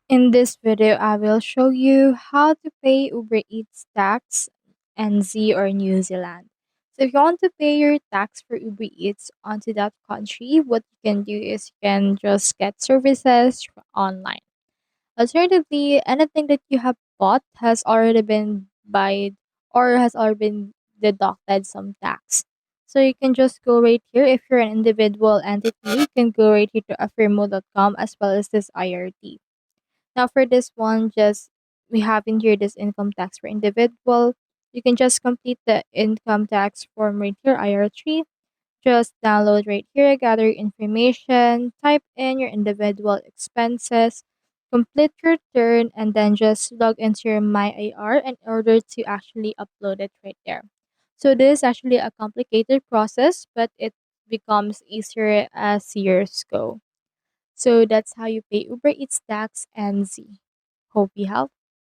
In this video, I will show you how to pay Uber Eats tax NZ or New Zealand. So if you want to pay your tax for Uber Eats onto that country, what you can do is you can just get services online. Alternatively, anything that you have bought has already been buyed or has already been deducted some tax. So you can just go right here. If you're an individual entity, you can go right here to affirmo.com as well as this IRT. Now for this one, just we have in here this income tax for individual. You can just complete the income tax form right here, IR3. Just download right here, gather your information, type in your individual expenses, complete your return, and then just log into your MyIR in order to actually upload it right there. So this is actually a complicated process, but it becomes easier as years go. So that's how you pay Uber Eats tax and Z. Hope you help.